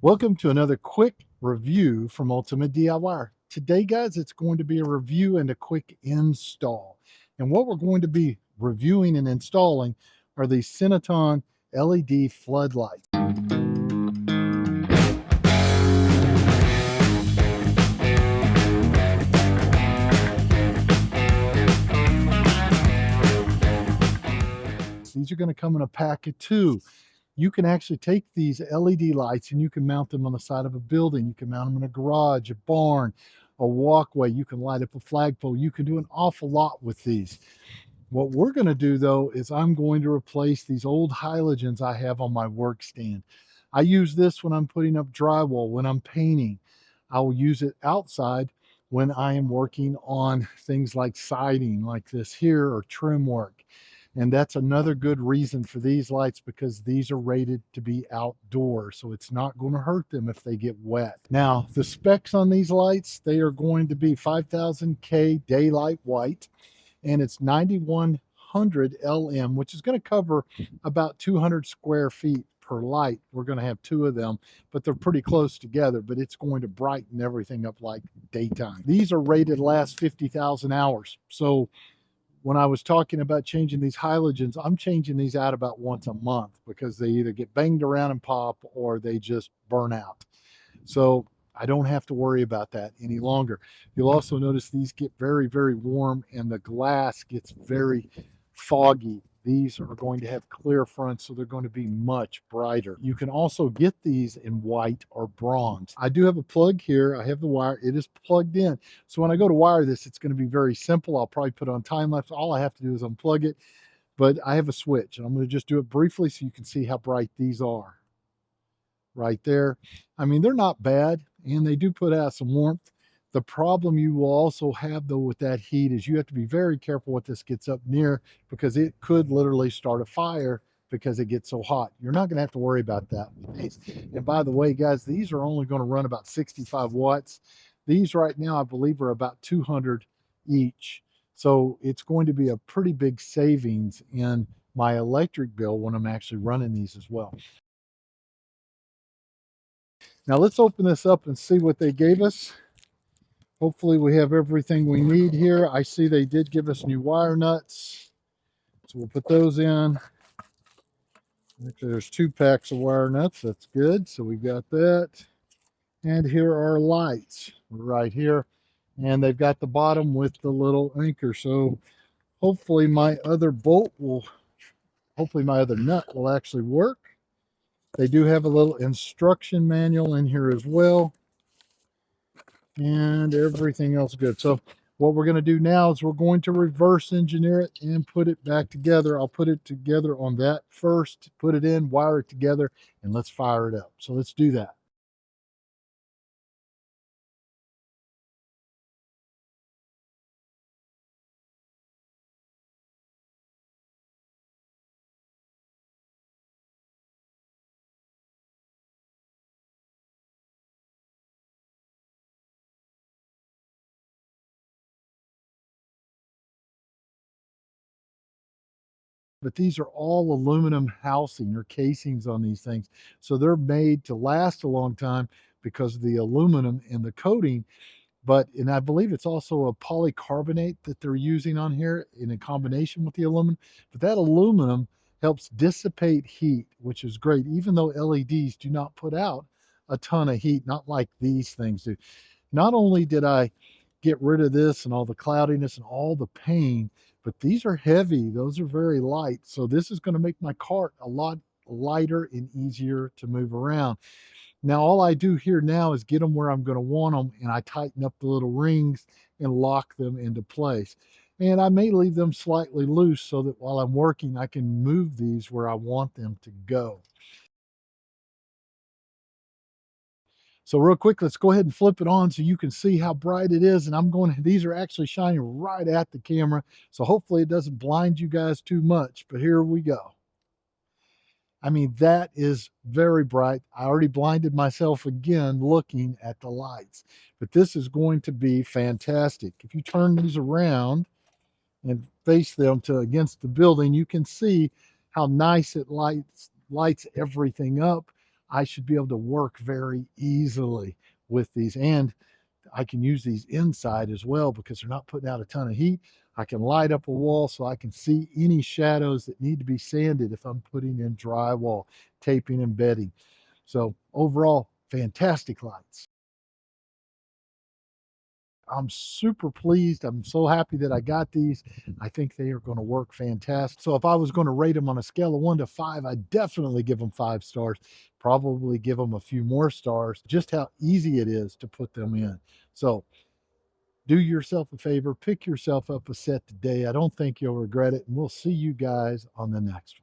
Welcome to another quick review from Ultimate DIY. Today, guys, it's going to be a review and a quick install. And what we're going to be reviewing and installing are these CINOTON LED floodlights. These are going to come in a pack of two. You can actually take these LED lights and you can mount them on the side of a building. You can mount them in a garage, a barn, a walkway. You can light up a flagpole. You can do an awful lot with these. What we're going to do, though, is I'm going to replace these old halogens I have on my work stand. I use this when I'm putting up drywall, when I'm painting. I will use it outside when I am working on things like siding, like this here, or trim work. And that's another good reason for these lights, because these are rated to be outdoors, so it's not going to hurt them if they get wet. Now, the specs on these lights, they are going to be 5000K daylight white, and it's 9100 LM, which is going to cover about 200 square feet per light. We're going to have two of them, but they're pretty close together, but it's going to brighten everything up like daytime. These are rated last 50,000 hours. So when I was talking about changing these halogens, I'm changing these out about once a month because they either get banged around and pop or they just burn out. So I don't have to worry about that any longer. You'll also notice these get very, very warm and the glass gets very foggy. These are going to have clear fronts, so they're going to be much brighter. You can also get these in white or bronze. I do have a plug here. I have the wire. It is plugged in. So when I go to wire this, it's going to be very simple. I'll probably put on time lapse. All I have to do is unplug it. But I have a switch, and I'm going to just do it briefly so you can see how bright these are. Right there. I mean, they're not bad, and they do put out some warmth. The problem you will also have, though, with that heat is you have to be very careful what this gets up near, because it could literally start a fire because it gets so hot. You're not going to have to worry about that with these. And by the way, guys, these are only going to run about 65 watts. These right now, I believe, are about 200 each. So it's going to be a pretty big savings in my electric bill when I'm actually running these as well. Now let's open this up and see what they gave us. Hopefully we have everything we need here. I see they did give us new wire nuts, so we'll put those in. Actually, there's 2 packs of wire nuts. That's good. So we got that. And here are lights right here. And they've got the bottom with the little anchor. So hopefully my other nut will actually work. They do have a little instruction manual in here as well. And everything else good. So what we're going to do now is we're going to reverse engineer it and put it back together. I'll put it together on that first, put it in, wire it together, and let's fire it up. So let's do that. But these are all aluminum housing or casings on these things. So they're made to last a long time because of the aluminum in the coating. And I believe it's also a polycarbonate that they're using on here in a combination with the aluminum. But that aluminum helps dissipate heat, which is great, even though LEDs do not put out a ton of heat, not like these things do. Not only did I get rid of this and all the cloudiness and all the pain, but these are heavy. Those are very light. So this is going to make my cart a lot lighter and easier to move around. Now, all I do here now is get them where I'm going to want them, and I tighten up the little rings and lock them into place. And I may leave them slightly loose so that while I'm working, I can move these where I want them to go. So real quick, let's go ahead and flip it on so you can see how bright it is. And these are actually shining right at the camera. So hopefully it doesn't blind you guys too much, but here we go. I mean, that is very bright. I already blinded myself again looking at the lights, but this is going to be fantastic. If you turn these around and face them against the building, you can see how nice it lights everything up. I should be able to work very easily with these. And I can use these inside as well because they're not putting out a ton of heat. I can light up a wall so I can see any shadows that need to be sanded if I'm putting in drywall, taping and bedding. So overall, fantastic lights. I'm super pleased. I'm so happy that I got these. I think they are going to work fantastic. So if I was going to rate them on a scale of 1 to 5, I'd definitely give them 5 stars, probably give them a few more stars, just how easy it is to put them in. So do yourself a favor, pick yourself up a set today. I don't think you'll regret it. And we'll see you guys on the next one.